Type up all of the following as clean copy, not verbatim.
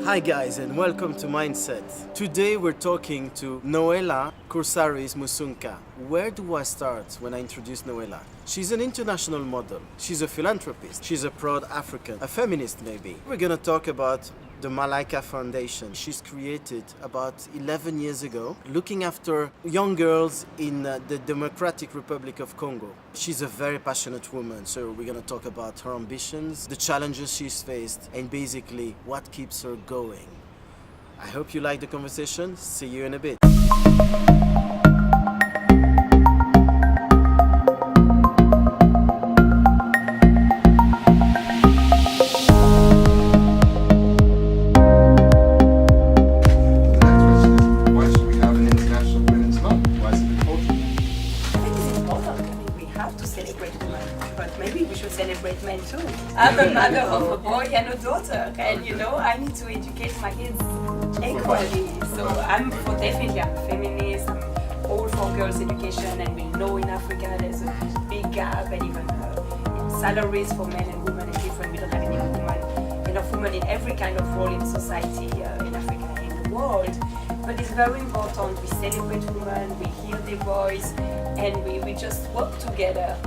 Hi guys and welcome to Mindset. Today we're talking to Noella Coursaris Musunka. Where do I start when I introduce Noella? She's an international model. She's a philanthropist. She's a proud African, a feminist maybe. We're gonna talk about the Malaika Foundation. She's created about 11 years ago, looking after young girls in the Democratic Republic of Congo. She's a very passionate woman, so we're gonna talk about her ambitions, the challenges she's faced, and basically what keeps her going. I hope you like the conversation. See you in a bit. Celebrate men too. I'm a mother of a boy and a daughter, and I need to educate my kids equally. So I'm definitely a feminist. I'm all for girls' education, and we know in Africa there's a big gap, and even salaries for men and women are different. We don't have enough women in every kind of role in society in Africa and in the world. But it's very important. We celebrate women, we hear their voice, and we just work together.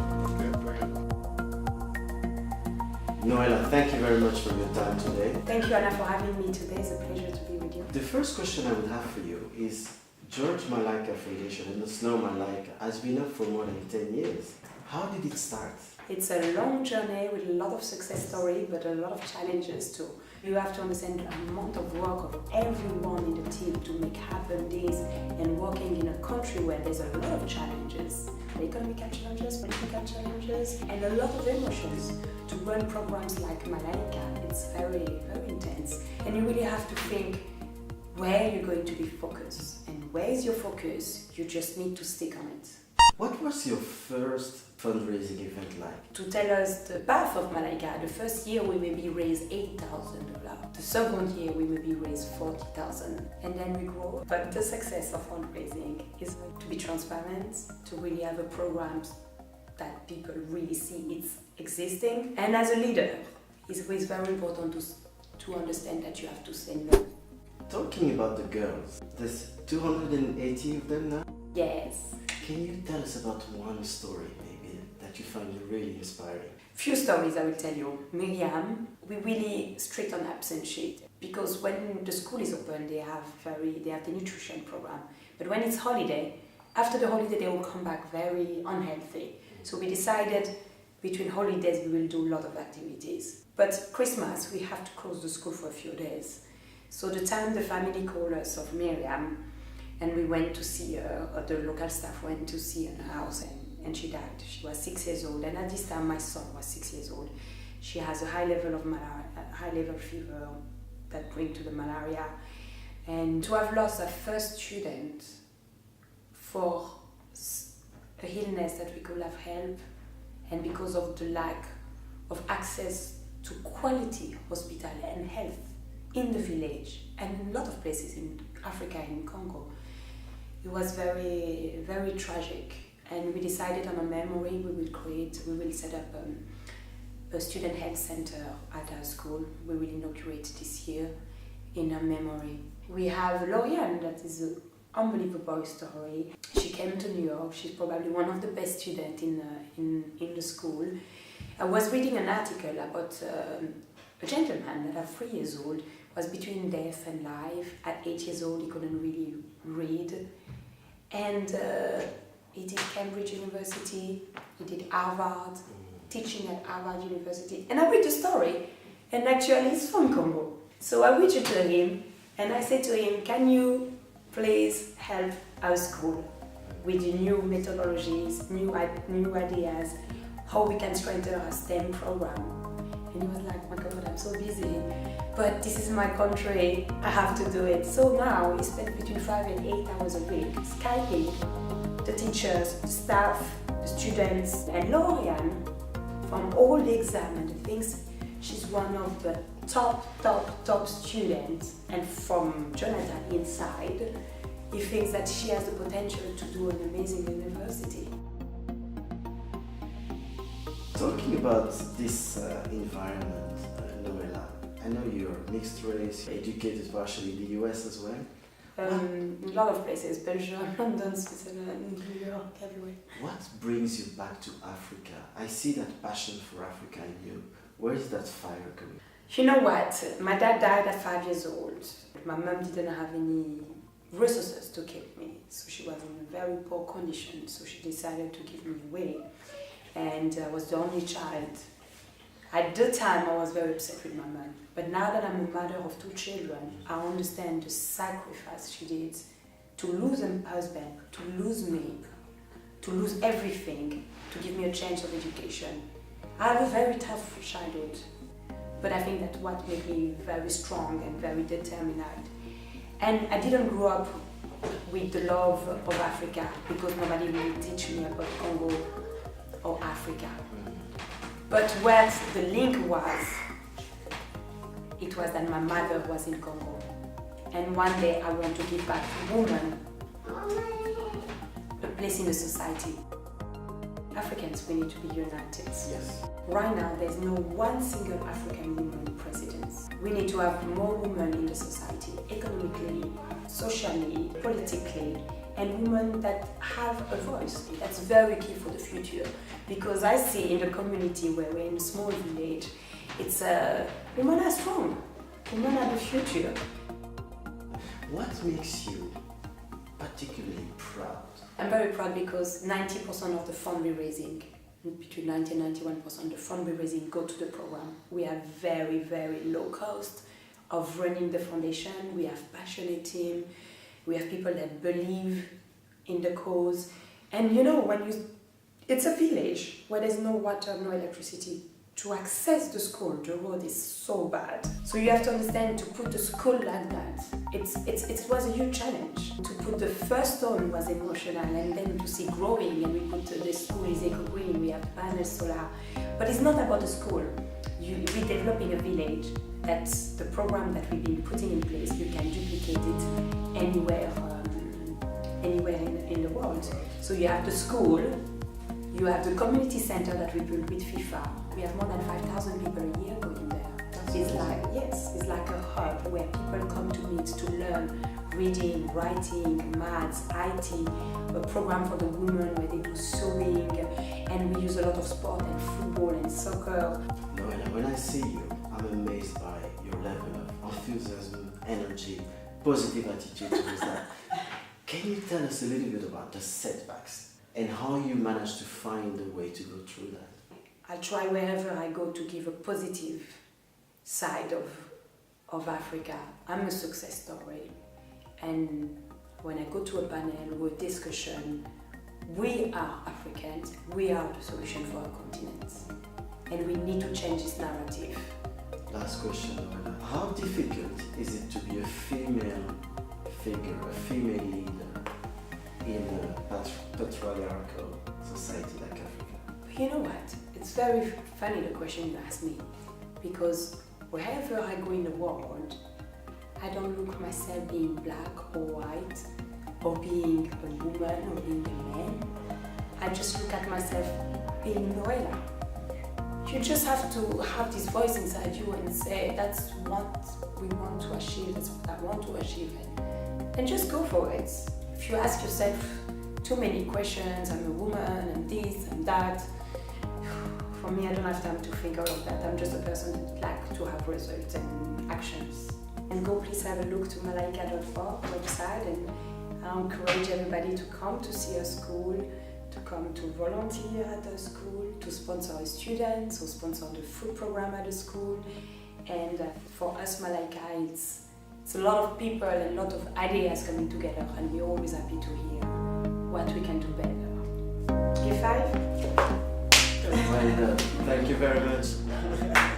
Noella, thank you very much for your time today. Thank you, Anna, for having me today. It's a pleasure to be with you. The first question I would have for you is, George Malaika Foundation and the Snow Malaika has been up for more than 10 years. How did it start? It's a long journey with a lot of success stories, but a lot of challenges too. You have to understand the amount of work of everyone in the team to make happen this, and working in a country where there's a lot of challenges. Economical challenges, political challenges, and a lot of emotions. To run programs like Malaika, it's very, very intense. And you really have to think where you're going to be focused. And where is your focus? You just need to stick on it. What was your first fundraising event like? To tell us the path of Malaika, the first year we maybe raised $8,000. The second year we maybe raised $40,000. And then we grow. But the success of fundraising is to be transparent, to really have a program that people really see it's existing. And as a leader, it's very important to understand that you have to say no. Talking about the girls, there's 280 of them now? Yes. Can you tell us about one story maybe that you find really inspiring? Few stories I will tell you. Miriam, we really strict on absence sheet because when the school is open they have the nutrition program. But when it's holiday, after the holiday they will come back very unhealthy. So we decided between holidays we will do a lot of activities. But Christmas we have to close the school for a few days. So the time the family called us of Miriam, and we went to see her, or the local staff went to see her in her house, and she died. She was 6 years old, and at this time my son was 6 years old. She has a high level of high level fever that brings to the malaria, and to have lost a first student for a illness that we could have helped, and because of the lack of access to quality hospital and health in the village and in a lot of places in Africa and in Congo. It was very, very tragic, and we decided on a memory we will set up a student health center at our school. We will inaugurate this year in her memory. We have Lauriane, that is an unbelievable story. She came to New York. She's probably one of the best students in the school. I was reading an article about a gentleman that at 3 years old was between death and life. At 8 years old, he couldn't really read. And he did Cambridge University, he did Harvard, teaching at Harvard University. And I read the story, and actually he's from Congo. So I reached to him, and I said to him, can you please help our school with new methodologies, new ideas, how we can strengthen our STEM program? And he was like, oh my God, I'm so busy, but this is my country, I have to do it. So now he spends between 5 and 8 hours a week Skyping the teachers, the staff, the students, and Lauriane, from all the exams and the things, she's one of the top students. And from Jonathan inside, he thinks that she has the potential to do an amazing university. Talking about this environment, Noella, I know you're mixed race, educated partially in the US as well. A lot of places, Belgium, London, Switzerland, New York, everywhere. What brings you back to Africa? I see that passion for Africa in you. Where is that fire coming? You know what? My dad died at 5 years old. My mom didn't have any resources to keep me, so she was in a very poor condition, so she decided to give me away. And I was the only child. At the time, I was very upset with my mom. But now that I'm a mother of 2 children, I understand the sacrifice she did to lose a husband, to lose me, to lose everything, to give me a chance of education. I had a very tough childhood, but I think that's what made me very strong and very determined. And I didn't grow up with the love of Africa because nobody really teach me about Congo or Africa. But what the link was, it was that my mother was in Congo. And one day I want to give back to women a place in the society. Africans, we need to be united. Yes. Right now, there's no one single African woman president. We need to have more women in the society, economically, socially, politically, and women that have a voice. That's very key for the future, because I see in the community where we're in a small village, it's women are strong, women are the future. What makes you particularly proud? I'm very proud because 90% of the fund we're raising, between 90 and 91% of the fund we're raising go to the program. We have very, very low cost of running the foundation. We have passionate team. We have people that believe in the cause. And you know, it's a village where there's no water, no electricity. To access the school, the road is so bad. So you have to understand, to put the school like that, it was a huge challenge. To put the first stone was emotional, and then to see growing, and we put the school is eco-green, we have panels, solar. But it's not about the school. We're developing a village. That's the program that we've been putting in place. You can duplicate it anywhere in the world. So you have the school, you have the community center that we built with FIFA. We have more than 5,000 people a year going there. It's like a hub where people come to meet to learn reading, writing, maths, IT, a program for the women where they do sewing, and we use a lot of sport and football and soccer. Noella, when I see you, I'm amazed by your level of enthusiasm, energy, positive attitude towards that. Can you tell us a little bit about the setbacks and how you managed to find a way to go through that? I try wherever I go to give a positive side of Africa. I'm a success story. And when I go to a panel or a discussion, we are Africans, we are the solution for our continent. And we need to change this narrative. Last question, Noella. How difficult is it to be a female figure, a female leader in a patriarchal society like Africa? You know what? It's very funny the question you ask me, because wherever I go in the world, I don't look myself being black or white, or being a woman or being a man. I just look at myself being Noella. You just have to have this voice inside you and say, that's what we want to achieve, that's what I want to achieve, and just go for it. If you ask yourself too many questions, I'm a woman, and this and that, for me, I don't have time to think all of that. I'm just a person that likes to have results and actions. And go please have a look to malaika.org website, and I encourage everybody to come to see our school, to come to volunteer at the school, to sponsor our students, or sponsor the food program at the school. And for us, Malaika, it's a lot of people and a lot of ideas coming together, and we're always happy to hear what we can do better. Give 5? Well done. Thank you very much.